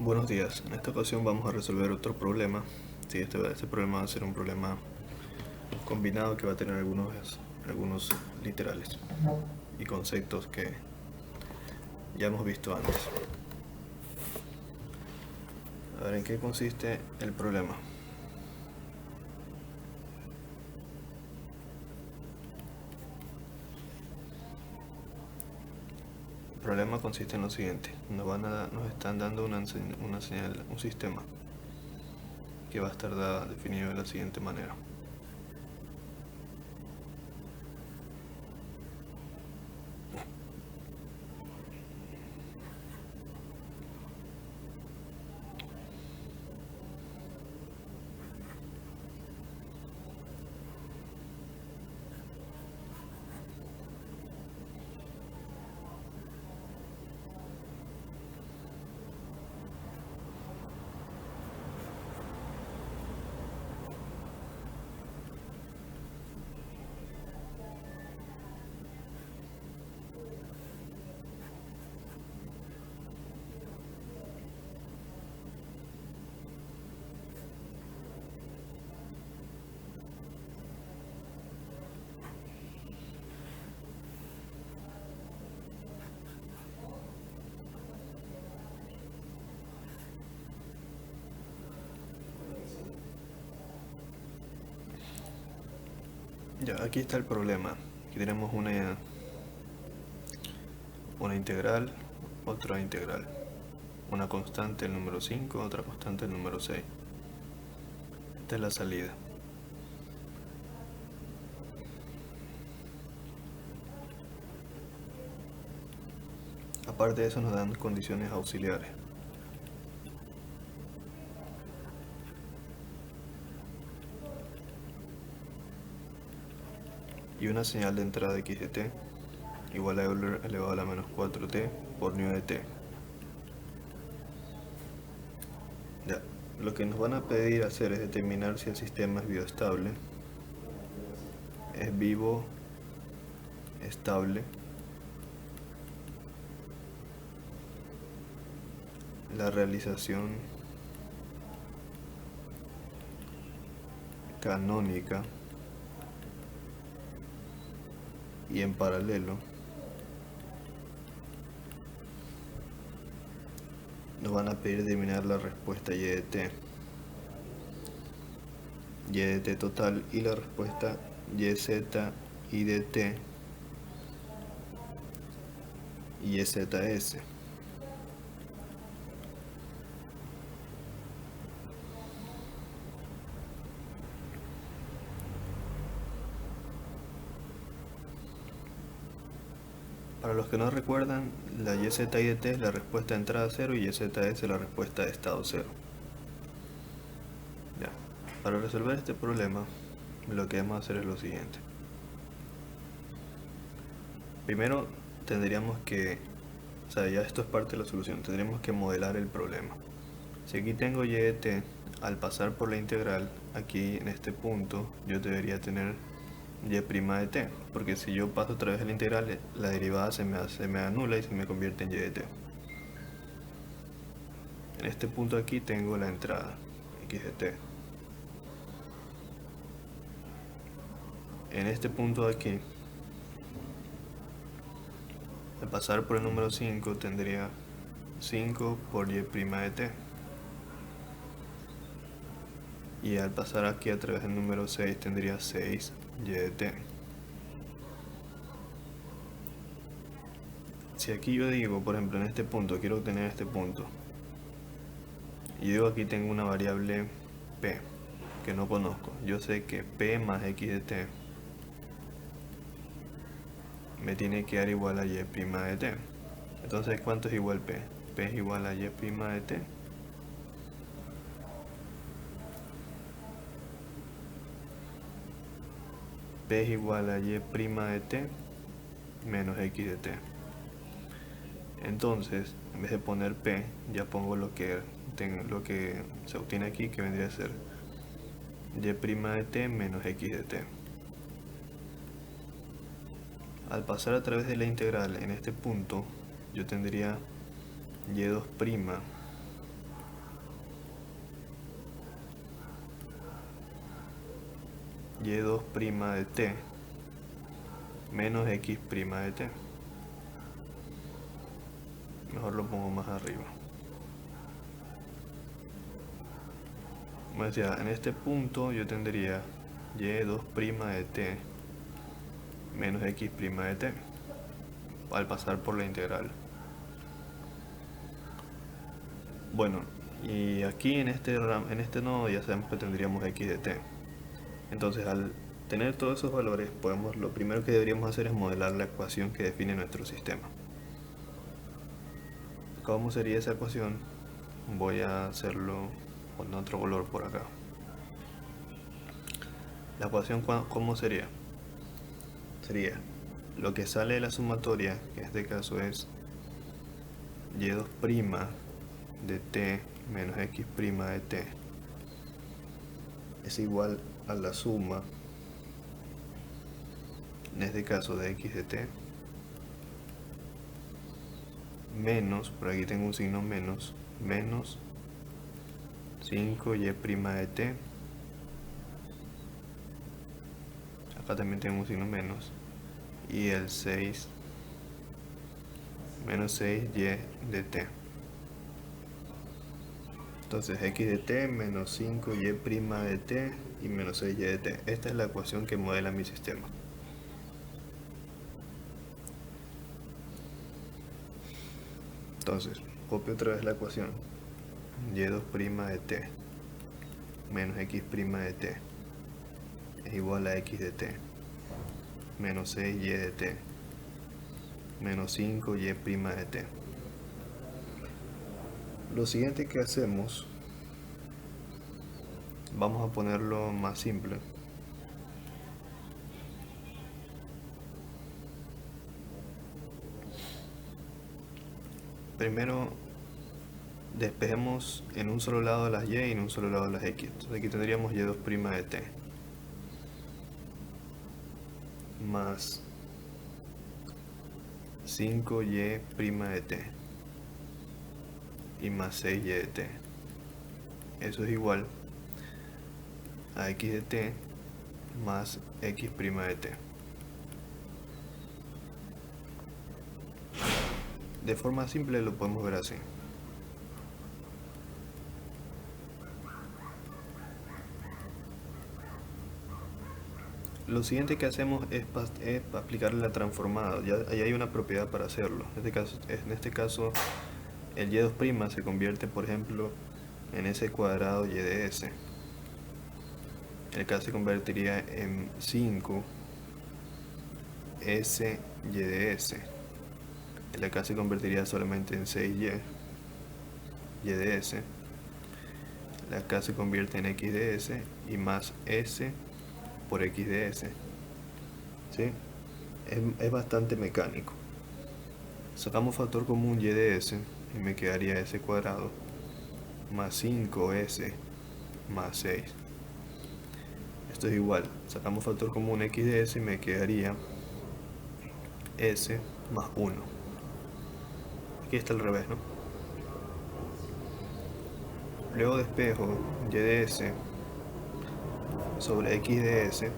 Buenos días, en esta ocasión vamos a resolver otro problema. Sí, este problema va a ser un problema combinado que va a tener algunos literales y conceptos que ya hemos visto antes. A ver, ¿en qué consiste el problema? El problema consiste en lo siguiente: nos están dando una señal, un sistema que va a estar definido de la siguiente manera. Ya, aquí está el problema. Aquí tenemos una integral, otra integral, una constante el número 5, otra constante el número 6. Esta es la salida. Aparte de eso nos dan condiciones auxiliares. Y una señal de entrada de x de t igual a Euler elevado a la menos 4t por nu de t. Ya, lo que nos van a pedir hacer es determinar si el sistema es bioestable, es vivo, estable, la realización canónica y en paralelo nos van a pedir determinar la respuesta y de t total y la respuesta yz y de t y yzs. Para los que no recuerdan, la YZ y de t es la respuesta de entrada 0 y YZ es la respuesta de estado 0. Ya. Para resolver este problema, lo que vamos a hacer es lo siguiente. Primero tendríamos que, ya esto es parte de la solución, tendríamos que modelar el problema. Si aquí tengo y de t, al pasar por la integral, aquí en este punto yo debería tener y' de t, porque si yo paso a través de la integral, la derivada se me anula y se me convierte en y de t. En este punto aquí tengo la entrada, x de t. En este punto de aquí, al pasar por el número 5, tendría 5 por y' de t. Y al pasar aquí a través del número 6, tendría 6 y de t. Si aquí yo digo, por ejemplo, en este punto, quiero obtener este punto, y digo aquí tengo una variable p que no conozco, yo sé que p más x de t me tiene que dar igual a y' de t. Entonces, ¿cuánto es igual p? P es igual a y' de t. P es igual a y' de t menos x de t. Entonces, en vez de poner p, ya pongo lo que se obtiene aquí, que vendría a ser y' de t menos x de t. Al pasar a través de la integral en este punto, yo tendría y2' y2' de t menos x' de t. Mejor lo pongo más arriba. Como decía, en este punto yo tendría y2' de t menos x' de t al pasar por la integral. Bueno, y aquí en este nodo ya sabemos que tendríamos x de t. Entonces, al tener todos esos valores, lo primero que deberíamos hacer es modelar la ecuación que define nuestro sistema. ¿Cómo sería esa ecuación? Voy a hacerlo con otro color por acá. La ecuación, ¿cómo sería? Sería lo que sale de la sumatoria, que en este caso es y2' de t menos x' de t, es igual a la suma, en este caso de x de t, menos, por aquí tengo un signo menos 5y' de t, acá también tengo un signo menos, y el 6 menos 6y de t. Entonces x de t menos 5y' de t y menos 6y de t. Esta es la ecuación que modela mi sistema. Entonces, copio otra vez la ecuación. y2' de t menos x' de t es igual a x de t menos 6y de t menos 5y' de t. Lo siguiente que hacemos, vamos a ponerlo más simple. Primero despejemos en un solo lado las y y en un solo lado las x. Entonces aquí tendríamos y2' de t más 5y' de t y más 6y de t. Eso es igual a x de t más x' de t. De forma simple lo podemos ver así. Lo siguiente que hacemos es aplicarle la transformada. Ahí hay una propiedad para hacerlo. En este caso el y2' se convierte, por ejemplo, en s cuadrado y de s. El k se convertiría en 5 s y de s. El acá se convertiría solamente en 6y de s. La acá se convierte en x de s y más s por x de s. ¿Sí? Es bastante mecánico. Sacamos factor común y de s y me quedaría s cuadrado más 5s más 6. Esto es igual. Sacamos factor común x de s y me quedaría s más 1. Aquí está al revés, ¿no? Luego despejo y de s sobre x de s,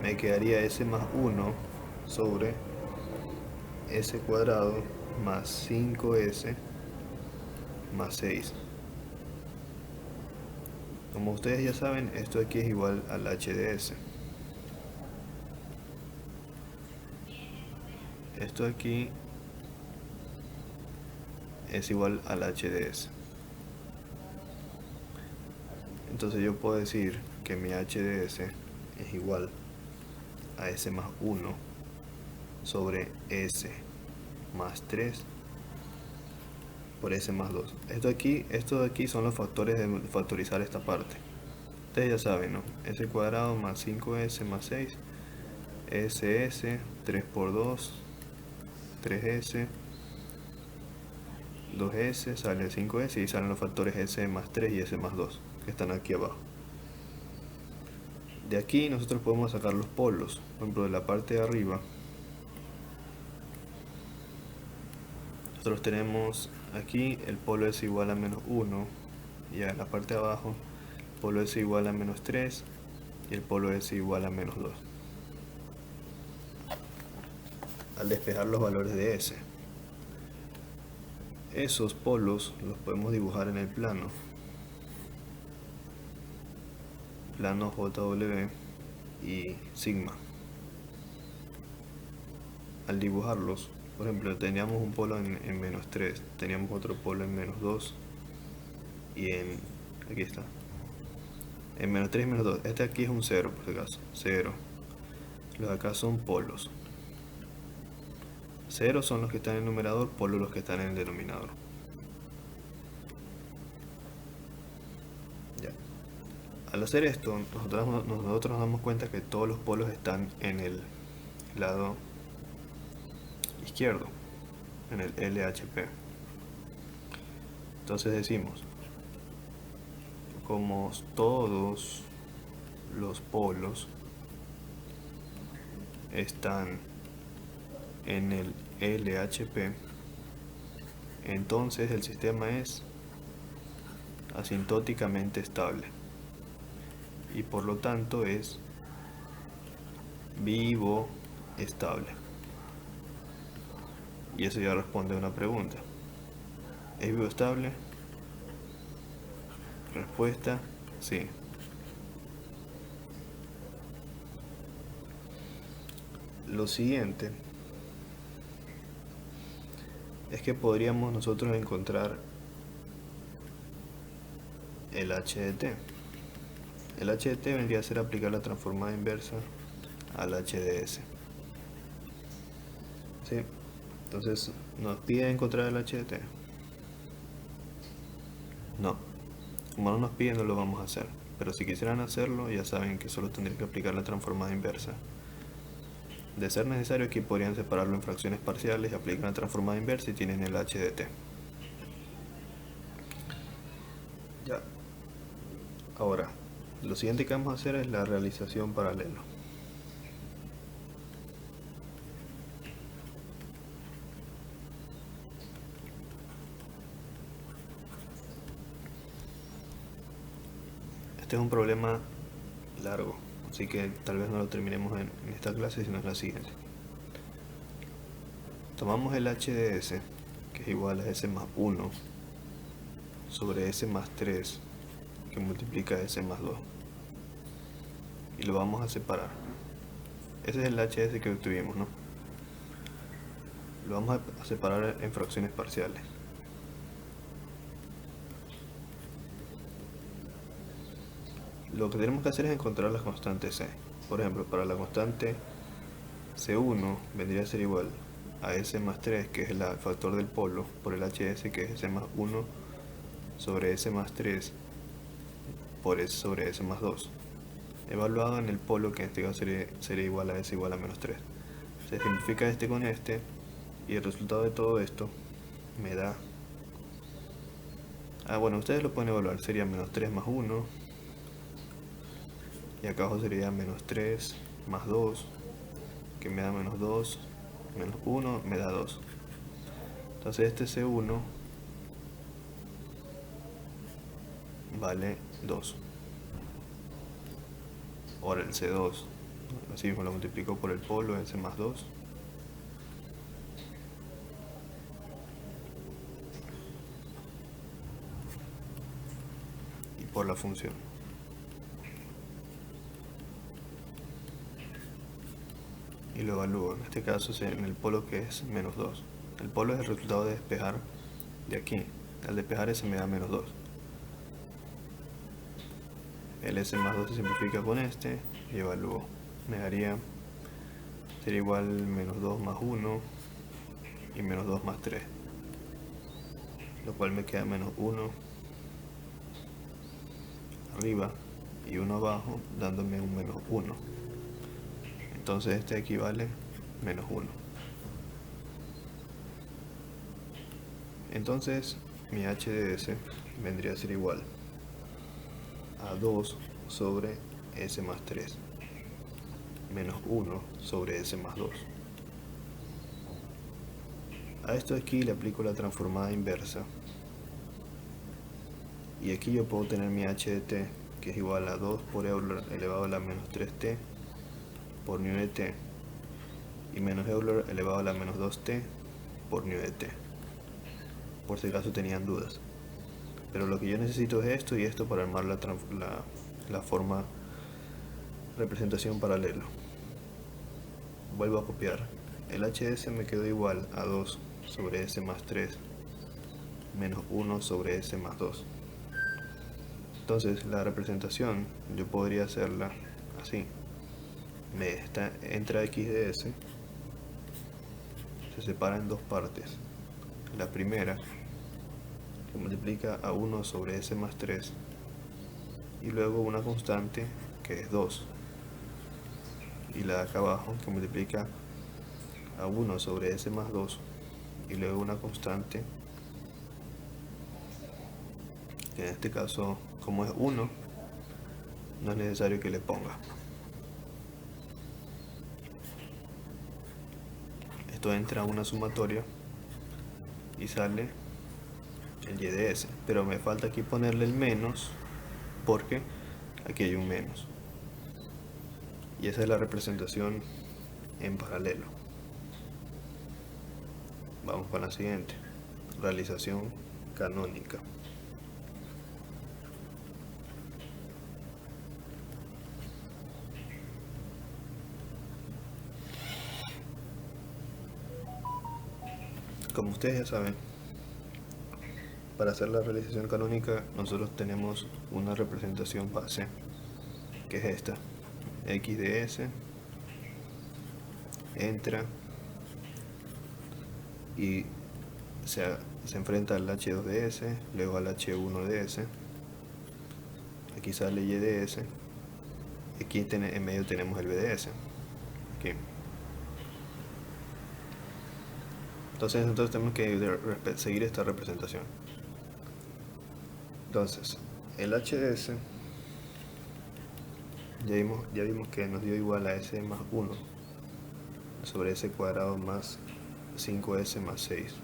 me quedaría s más 1 sobre s cuadrado más 5s más 6. Como ustedes ya saben, esto aquí es igual al h de s. Esto aquí es igual al h de s. Entonces yo puedo decir que mi h de s es igual a s más 1 sobre s más 3 por s más 2. Estos de aquí son los factores de factorizar esta parte. Ustedes ya saben, ¿no? S cuadrado más 5s más 6, ss, 3 por 2, 3s, 2s, sale 5s y salen los factores s más 3 y s más 2, que están aquí abajo. De aquí nosotros podemos sacar los polos. Por ejemplo, de la parte de arriba, nosotros tenemos aquí el polo es igual a menos 1 y a la parte de abajo el polo es igual a menos 3 y el polo S igual a menos 2. Al despejar los valores de S, esos polos los podemos dibujar en el plano JW y sigma. Al dibujarlos, por ejemplo, teníamos un polo en menos 3, teníamos otro polo en menos 2 y aquí está, en menos 3 y menos 2. Este aquí es un 0 por si acaso, 0. Los de acá son polos. 0 son los que están en el numerador, polos los que están en el denominador. Ya. Al hacer esto, nosotros nos damos cuenta que todos los polos están en el lado izquierdo, en el LHP. Entonces decimos, como todos los polos están en el LHP, entonces el sistema es asintóticamente estable y por lo tanto es vivo estable. Y eso ya responde a una pregunta: ¿es vivo estable? Respuesta: sí. Lo siguiente es que podríamos nosotros encontrar el h de t. El h de t vendría a ser aplicar la transformada inversa al h de s. ¿Sí? Entonces, ¿nos pide encontrar el h de t? No. Como no nos pide, no lo vamos a hacer. Pero si quisieran hacerlo, ya saben que solo tendrían que aplicar la transformada inversa. De ser necesario, aquí podrían separarlo en fracciones parciales, aplican la transformada inversa y tienen el h de t. Ya. Ahora, lo siguiente que vamos a hacer es la realización paralelo. Este es un problema largo, así que tal vez no lo terminemos en esta clase, sino en la siguiente. Tomamos el h de s, que es igual a s más 1, sobre s más 3, que multiplica s más 2. Y lo vamos a separar. Ese es el h de s que obtuvimos, ¿no? Lo vamos a separar en fracciones parciales. Lo que tenemos que hacer es encontrar las constantes c. Por ejemplo, para la constante c1 vendría a ser igual a s más 3, que es el factor del polo, por el h de s, que es s más 1 sobre s más 3 por s sobre s más 2, evaluado en el polo, que en este caso sería igual a s igual a menos 3. Se simplifica este con este y el resultado de todo esto me da... bueno, ustedes lo pueden evaluar, sería menos 3 más 1, y acá abajo sería menos 3 más 2, que me da menos 2, menos 1 me da 2. Entonces este C1 vale 2. Ahora el C2, así mismo lo multiplico por el polo, S más 2. Y por la función. Y lo evalúo, en este caso en el polo, que es menos 2. El polo es el resultado de despejar de aquí. Al despejar ese me da menos 2. El S más 2 se simplifica con este y evalúo. Me daría, sería igual menos 2 más 1 y menos 2 más 3. Lo cual me queda menos 1 arriba y 1 abajo, dándome un menos 1. Entonces este equivale menos 1. Entonces mi h de s vendría a ser igual a 2 sobre s más 3 menos 1 sobre s más 2. A esto aquí le aplico la transformada inversa y aquí yo puedo tener mi h de t que es igual a 2 por Euler elevado a la menos 3t por nu de t, y menos Euler elevado a la menos 2t por nu de t, por si acaso tenían dudas. Pero lo que yo necesito es esto y esto para armar la forma representación paralelo. Vuelvo a copiar. El hs me quedó igual a 2 sobre s más 3 menos 1 sobre s más 2. Entonces la representación yo podría hacerla así. Entra x de s, se separa en dos partes. La primera que multiplica a 1 sobre s más 3 y luego una constante que es 2, y la de acá abajo que multiplica a 1 sobre s más 2 y luego una constante que en este caso, como es 1, no es necesario que le ponga. Esto entra a una sumatoria y sale el y de s, pero me falta aquí ponerle el menos porque aquí hay un menos, y esa es la representación en paralelo. Vamos con la siguiente, realización canónica. Como ustedes ya saben, para hacer la realización canónica nosotros tenemos una representación base, que es esta, x de s, entra y se enfrenta al h2 de s, luego al h1 de s, aquí sale y de s, aquí en medio tenemos el b de s. Aquí. Entonces tenemos que seguir esta representación. Entonces, el h de s ya vimos que nos dio igual a s más 1 sobre s cuadrado más 5s más 6.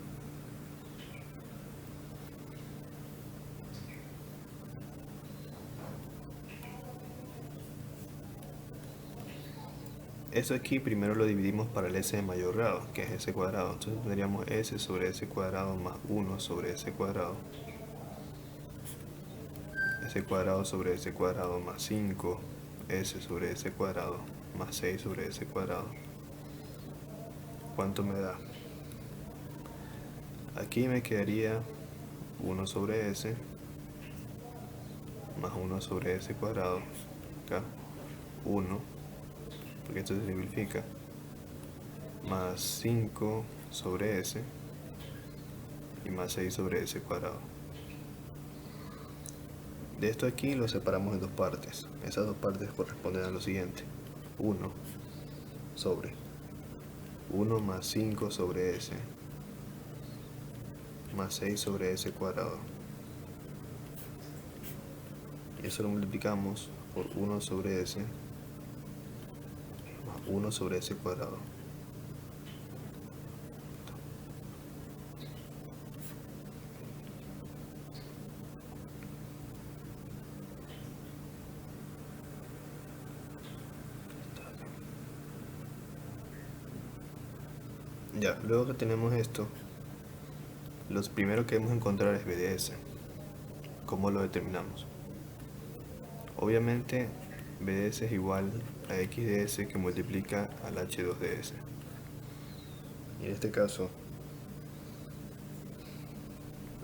Esto aquí primero lo dividimos para el s de mayor grado, que es s cuadrado. Entonces tendríamos s sobre s cuadrado más 1 sobre s cuadrado, s cuadrado sobre s cuadrado más 5, s sobre s cuadrado más 6 sobre s cuadrado. ¿Cuánto me da? Aquí me quedaría 1 sobre s más 1 sobre s cuadrado, acá 1, porque esto se simplifica, más 5 sobre s y más 6 sobre s cuadrado. De esto aquí lo separamos en dos partes. Esas dos partes corresponden a lo siguiente: 1 sobre 1 más 5 sobre s más 6 sobre s cuadrado, y eso lo multiplicamos por 1 sobre s más 1 sobre s cuadrado. Ya, luego que tenemos esto, lo primero que debemos encontrar es b de s. ¿Cómo lo determinamos? Obviamente b de s es igual a x de s que multiplica al h2 de s. Y en este caso,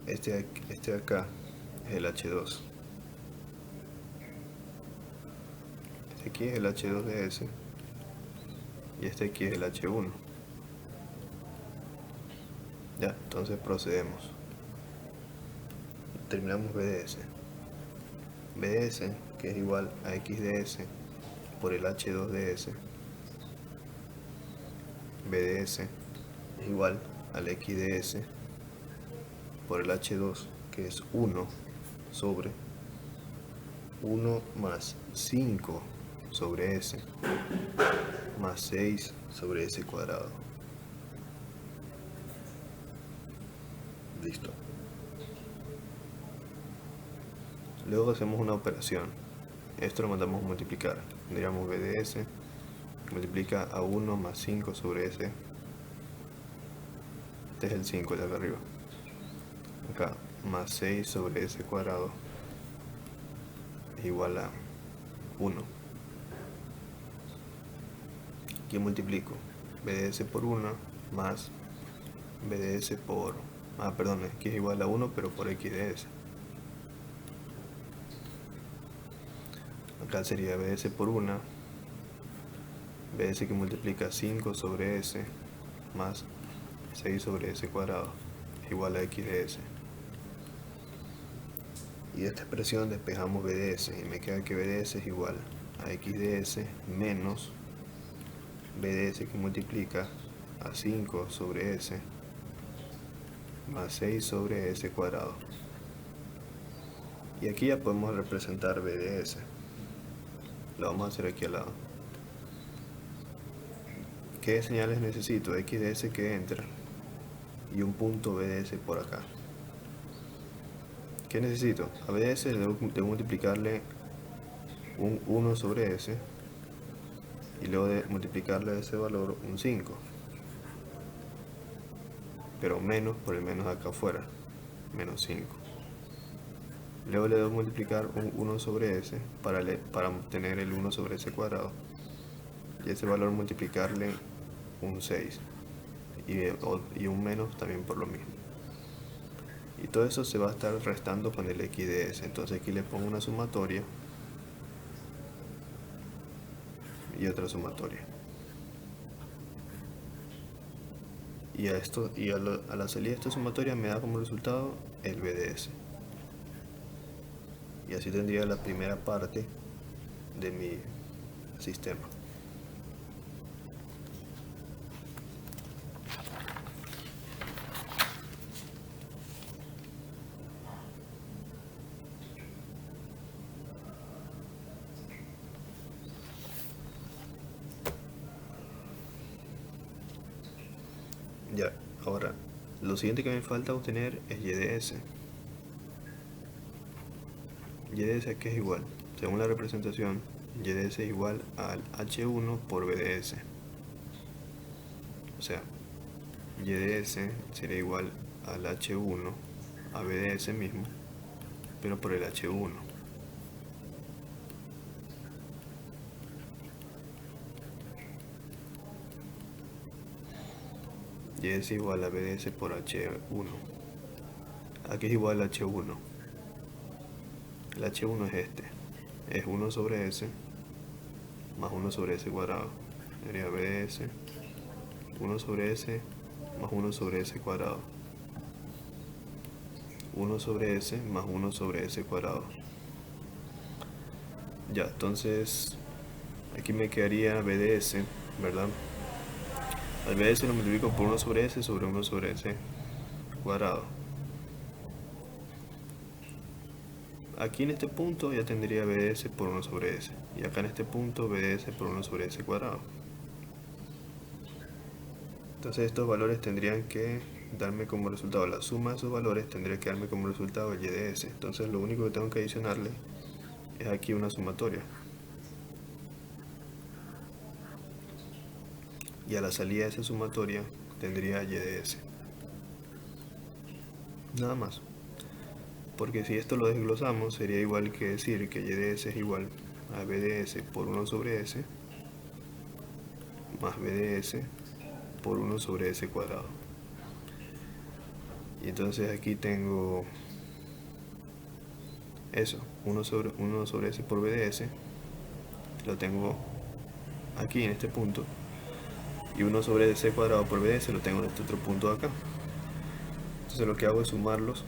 este de acá es el h2. Este aquí es el h2 de s y este aquí es el h1. Ya, entonces procedemos. Terminamos b de s. b de s, que es igual a x de s por el h2 de s. b de s es igual al x de s por el h2, que es 1 sobre 1 más 5 sobre s más 6 sobre s cuadrado. Listo. Luego hacemos una operación. esto lo mandamos a multiplicar. Tendríamos b de s multiplica a 1 más 5 sobre s. Este es el 5 de acá arriba. Acá, más 6 sobre s cuadrado es igual a 1. Aquí multiplico b de s por 1 más b de s por... perdón, aquí es igual a 1 pero por x de s. Acá sería b de s por 1, b de s que multiplica 5 sobre s más 6 sobre s cuadrado es igual a x de s. Y de esta expresión despejamos b de s y me queda que b de s es igual a x de s menos b de s que multiplica a 5 sobre s más 6 sobre s cuadrado. Y aquí ya podemos representar b de s. Lo vamos a hacer aquí al lado. ¿Qué señales necesito? X de s que entra y un punto b de s por acá. ¿Qué necesito? A b de s debo multiplicarle un 1 sobre s y luego de multiplicarle ese valor un 5, pero menos por el menos acá afuera, menos 5. Luego le debo multiplicar un 1 sobre s para obtener el 1 sobre s cuadrado y ese valor multiplicarle un 6 y un menos también por lo mismo. Y todo eso se va a estar restando con el x de s. Entonces aquí le pongo una sumatoria y otra sumatoria. Y a la salida de esta sumatoria me da como resultado el b de s. Y así tendría la primera parte de mi sistema. Ya, ahora, lo siguiente que me falta obtener es y de s. Y de s que es igual, según la representación, y de s es igual al h1 por b de s. O sea, y de s sería igual al h1 a b de s mismo, pero por el h1. Y es igual a b de s por h1. Aquí es igual a h1. El h1 es este. Es 1 sobre s más 1 sobre s cuadrado. Sería b de s 1 sobre s más 1 sobre s cuadrado. 1 sobre s más 1 sobre s cuadrado. Ya, entonces aquí me quedaría b de s, ¿verdad? Al b de s lo multiplico por 1 sobre s sobre 1 sobre s cuadrado. Aquí en este punto ya tendría b de s por 1 sobre s. Y acá en este punto b de s por 1 sobre s cuadrado. Entonces estos valores tendrían que darme como resultado, la suma de esos valores tendría que darme como resultado el y de s. Entonces lo único que tengo que adicionarle es aquí una sumatoria. Y a la salida de esa sumatoria tendría y de s. Nada más. Porque si esto lo desglosamos sería igual que decir que y de s es igual a b de s por 1 sobre s más b de s por 1 sobre s cuadrado. Y entonces aquí tengo eso, 1 sobre s por b de s, lo tengo aquí en este punto, y 1 sobre s cuadrado por b de s lo tengo en este otro punto de acá. Entonces lo que hago es sumarlos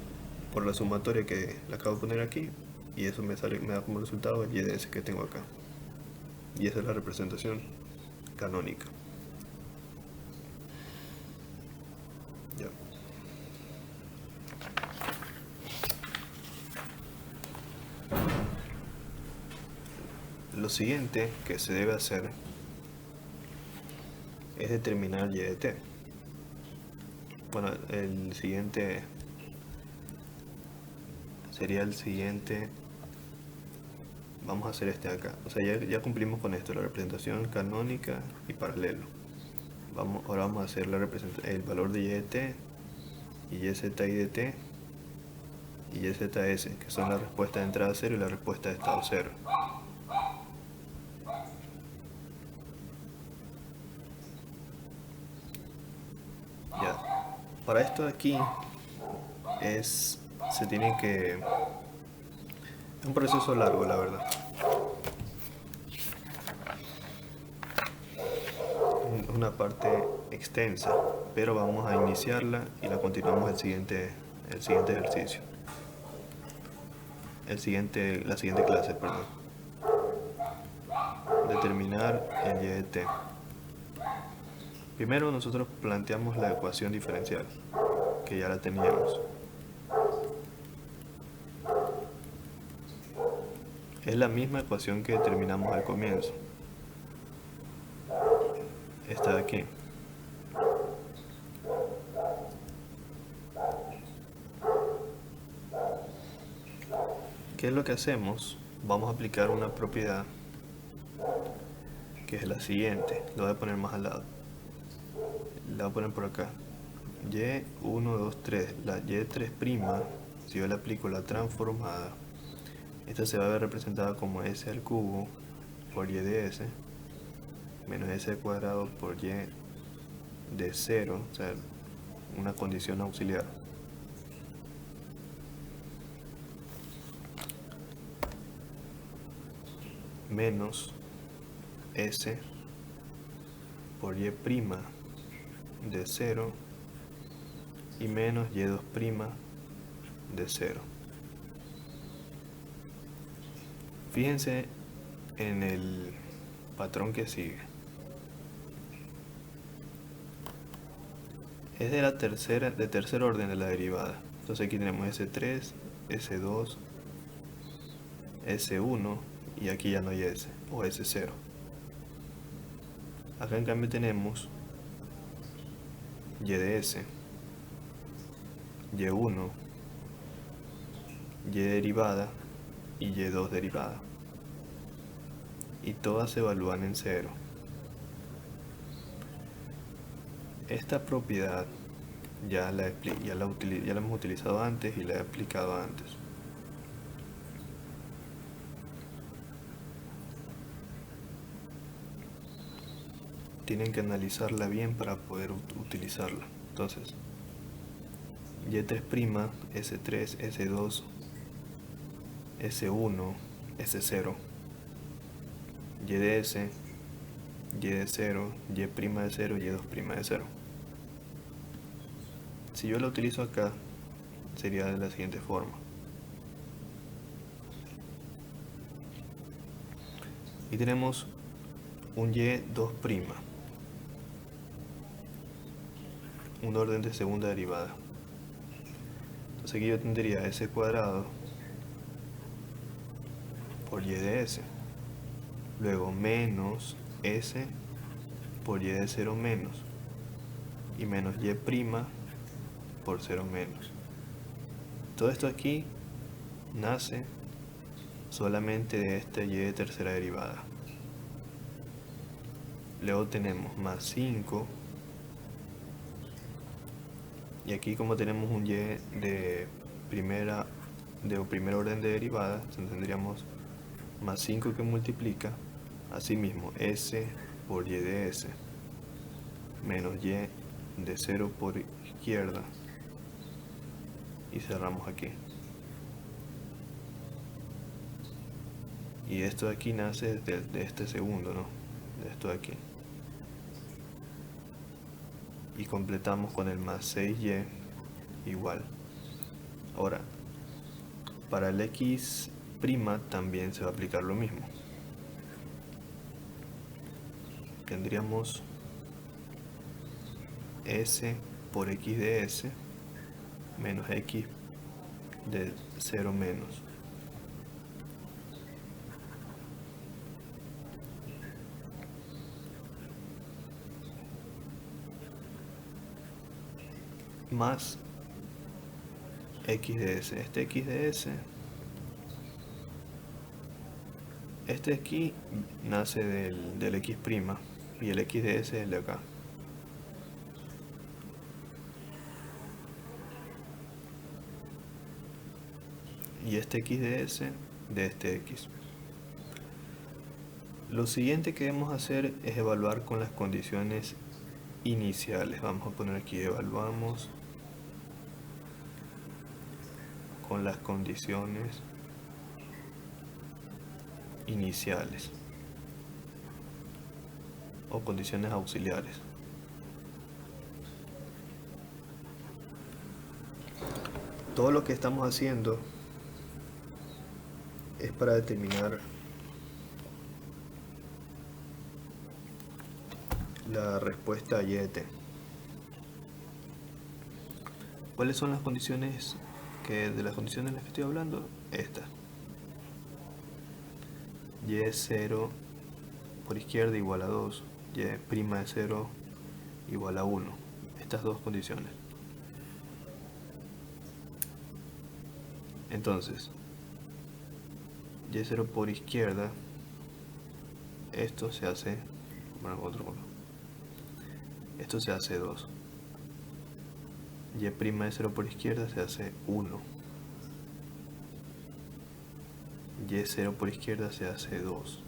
por la sumatoria que le acabo de poner aquí, y eso me da como resultado el y de s que tengo acá. Y esa es la representación canónica. Ya. Lo siguiente que se debe hacer es determinar y de t. Bueno, el siguiente sería el siguiente vamos a hacer este acá. O sea, ya cumplimos con esto, la representación canónica y paralelo. Ahora vamos a hacer el valor de y de t, y y z i de t, y y z s, que son la respuesta de entrada 0 y la respuesta de estado 0. Ya. Para esto de aquí se tiene que... Es un proceso largo, la verdad. Es una parte extensa, pero vamos a iniciarla y la continuamos el siguiente ejercicio. La siguiente clase, perdón. Determinar el y de t. Primero nosotros planteamos la ecuación diferencial, que ya la teníamos. Es la misma ecuación que determinamos al comienzo. Esta de aquí. ¿Qué es lo que hacemos? Vamos a aplicar una propiedad que es la siguiente. Lo voy a poner más al lado. La voy a poner por acá. Y1, 2, 3. La Y3', si yo le aplico la transformada, esta se va a ver representada como S al cubo por Y de S menos S al cuadrado por Y de 0, o sea, una condición auxiliar. Menos S por Y' de 0 y menos Y2' de 0. Fíjense en el patrón que sigue. Es de tercer orden de la derivada. Entonces aquí tenemos S3, S2, S1 y aquí ya no hay S o S0. Acá en cambio tenemos Y de S, Y1, Y derivada y Y2 derivada. Y todas se evalúan en 0. Esta propiedad ya la hemos utilizado antes y la he aplicado antes. Tienen que analizarla bien para poder utilizarla. Entonces, Y3', S3, S2, S1, S0, Y de S, Y de 0, Y' de 0, Y2' de 0. Si yo la utilizo acá, sería de la siguiente forma. Y tenemos un Y2', un orden de segunda derivada. Entonces aquí yo tendría S cuadrado por Y de S. Luego menos S por Y de 0 menos. Y menos Y' por 0 menos. Todo esto aquí nace solamente de este Y de tercera derivada. Luego tenemos más 5. Y aquí como tenemos un Y de primer orden de derivada, tendríamos más 5 que multiplica, asimismo S por Y de S, menos Y de 0 por izquierda, y cerramos aquí. Y esto de aquí nace de este segundo, ¿no? De esto de aquí. Y completamos con el más 6y igual. Ahora, para el x' también se va a aplicar lo mismo. Tendríamos S por x de S menos x de 0 menos. Más x de S. Este x de S Este de aquí nace del x' y el x de s es el de acá. Y este x de s de este x. Lo siguiente que debemos hacer es evaluar con las condiciones iniciales. Vamos a poner aquí evaluamos con las condiciones iniciales o condiciones auxiliares. Todo lo que estamos haciendo es para determinar la respuesta a y de t. ¿Cuáles son las condiciones de las condiciones de las que estoy hablando? Estas. Y es 0 por izquierda igual a 2, y prima de 0 igual a 1. Estas dos condiciones. Entonces, y0 por izquierda, esto se hace, bueno, otro color. Esto se hace 2. Y' de 0 por izquierda se hace 1. Y 0 por izquierda se hace 2.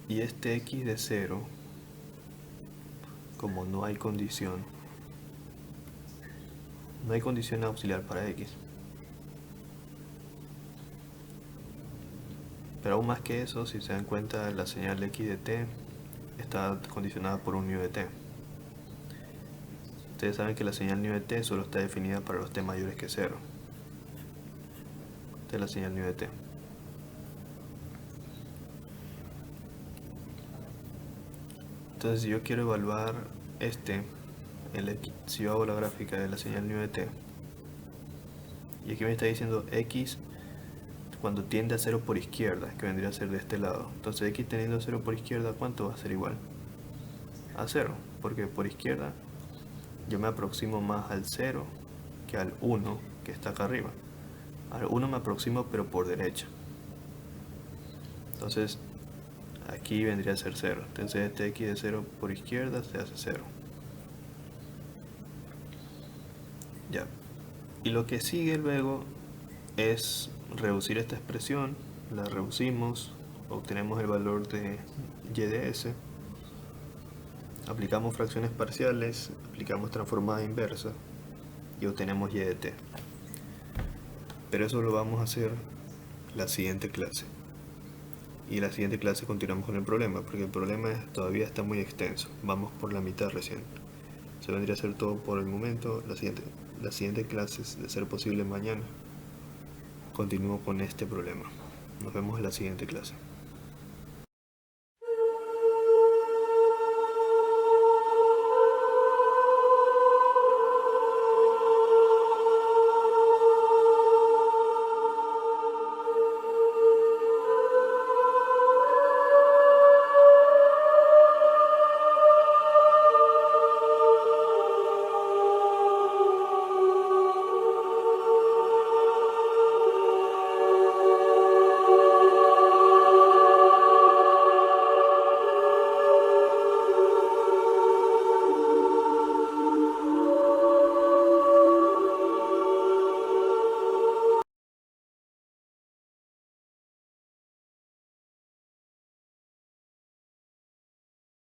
Y este x de 0, como no hay condición auxiliar para x. Pero aún más que eso, si se dan cuenta, la señal x de t está condicionada por un nu de t. Ustedes saben que la señal nu de t solo está definida para los t mayores que 0. Esta es la señal nu de t. Entonces, si yo quiero evaluar si yo hago la gráfica de la señal nu de t, y aquí me está diciendo x cuando tiende a 0 por izquierda, que vendría a ser de este lado. Entonces x teniendo a 0 por izquierda, ¿cuánto va a ser igual? A 0, porque por izquierda yo me aproximo más al 0 que al 1 que está acá arriba. Al 1 me aproximo pero por derecha. Entonces aquí vendría a ser 0. Entonces este x de 0 por izquierda se hace 0. Ya. Y lo que sigue luego es reducir esta expresión. La reducimos, obtenemos el valor de y de s. Aplicamos fracciones parciales, aplicamos transformada inversa y obtenemos y de t. Pero eso lo vamos a hacer la siguiente clase. Y en la siguiente clase continuamos con el problema, porque el problema todavía está muy extenso. Vamos por la mitad recién. Se vendría a ser todo por el momento. La siguiente clase, de ser posible mañana, continúo con este problema. Nos vemos en la siguiente clase.